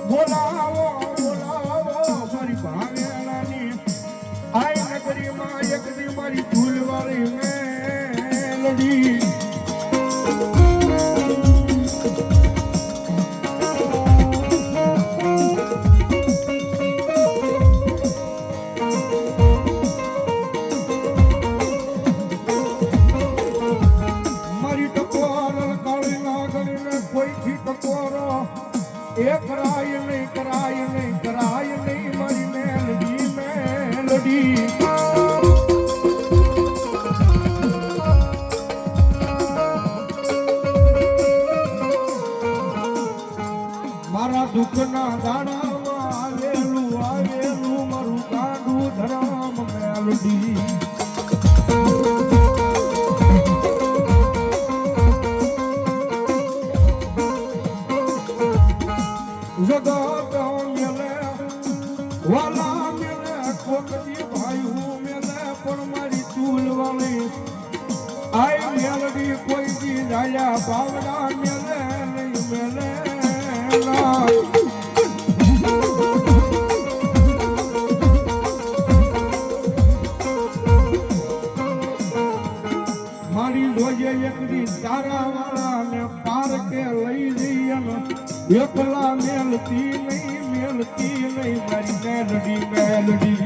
બોલાવો બોલાવો મારી ભાવેલાની આઈ નગરીમાં એક દી મારી ફૂલવાળી મેલડી કરાય નહીં મારી મેલડી મેલડી મારા દુઃખના દાડામાં આવેલું મારું ગાડું ધરામ મેલડી જગત મેલે વાલા મેલે કોકતી ભાઈ હું મેલે પણ મારી ચૂલવાળી આઈ મેલડી કોઈ દી જાયા બાવડા મેલે નહીં મેલે મારી જોઈએ એકદી તારા વાળા ને પાર કે લઈ જઈએ એકલા મેલતી નહીં મારી મેલડી મેલડી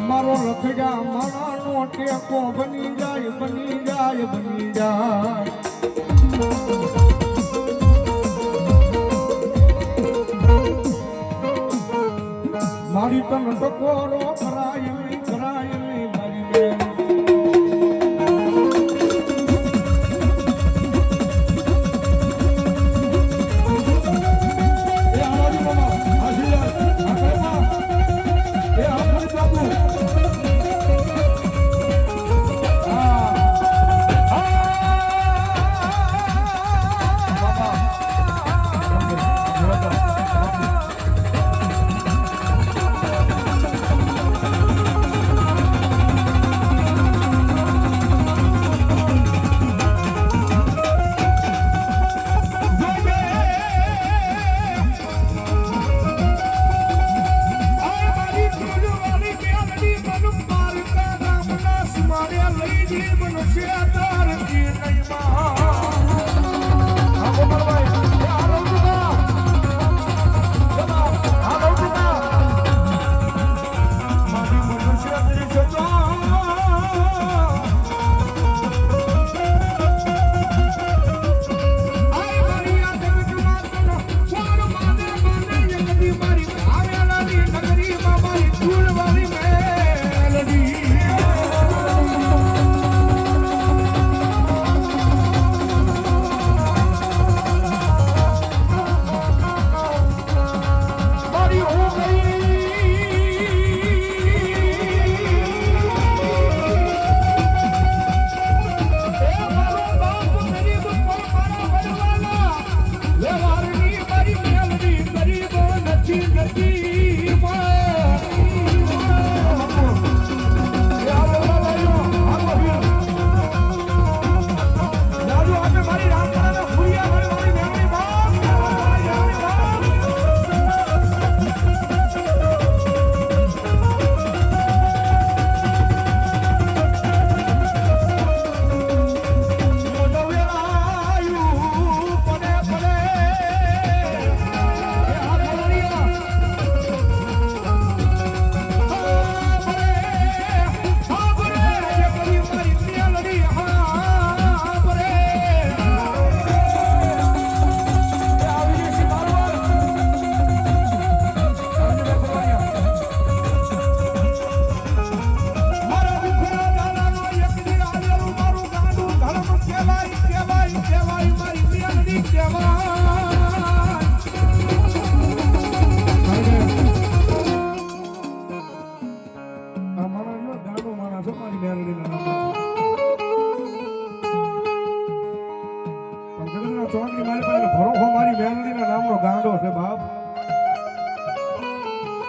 મારો લખડા મારાનો ટેકો બની જાય મારી તન ટકોરો કરાય નહીં મારી બેન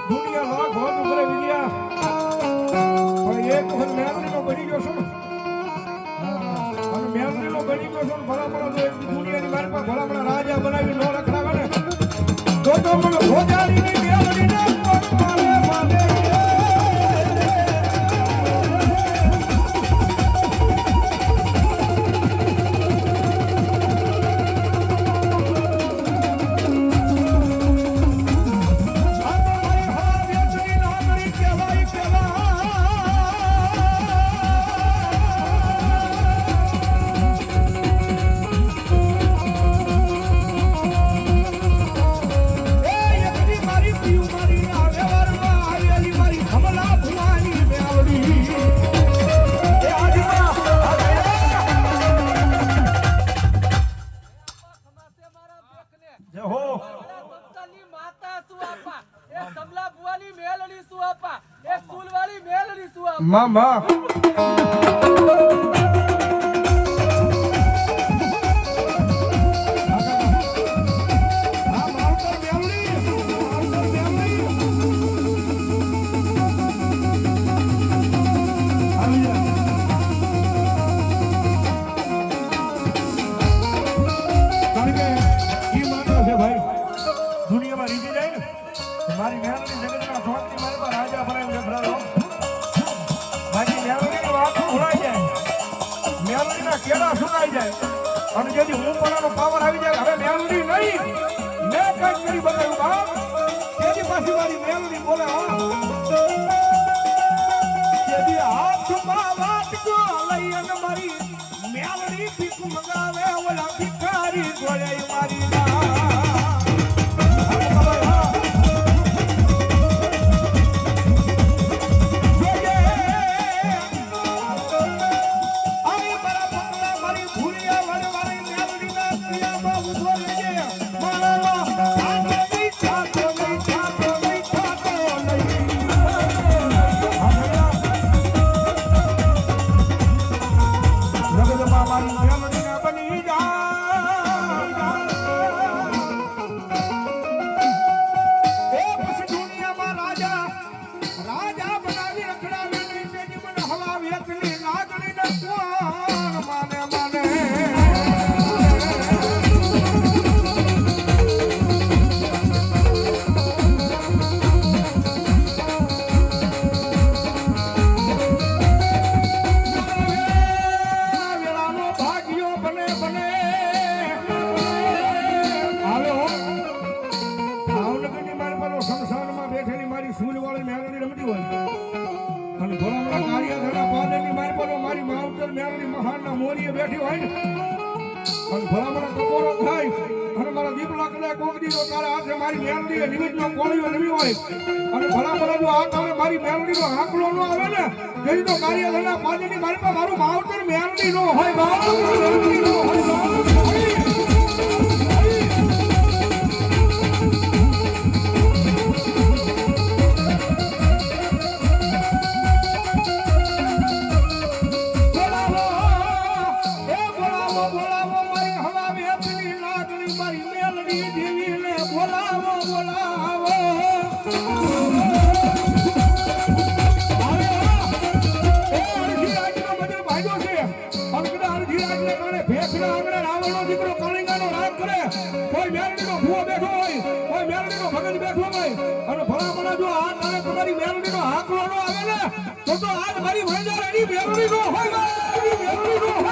દુનિયા લાખ હોતું કરે એક વખત મેલડીનો બની ગયો છું અને મેલડીનો બની ગયો છું ભલામણા દુનિયાની મારી પાસે ભલામણા રાજા બનાવી નો રખડાવે ને તો મને ભોજારીની મેલડીને મારે મારે મામા દુનિયામાં રીજી જાય ને મારી મેલડી જગતના સ્વામી મારી પર રાજા બનાવી રખડાવો બાકી મેલડીની વાત ભૂલાઈ જાય મેલડીના કેળા સુકાઈ જાય અને જેથી હું પરાનો પાવર આવી જાય હવે મેલડી નહીં મેં કંઈક કરી બતાવ્યું બાપ તેની પાછી મારી મેલડી બોલે જેથી હાથમાં વાટકો લઈ અને મારી મેલડી ભીખ મંગાવે ઓલા ભિખારી ગોળે મારી મોરીએ બેઠી હોય ને અને ભલામણા કપોરો થાય અને મારા દીપલા કદાચ કોકડી તો તારા હાથે મારી મેલડી નિમિત્તનો કોળીઓ નવી હોય અને ભલામણા જો આ કારણે મારી મેલડીનો આંકડો ન આવે ને જેથી તો કાર્યધના પાદની મારી પાસે મારું માવતર મેલડી નો હોય મેલડી નો હોય તો આજ મારી ભણજારાની મેલડી નો હોય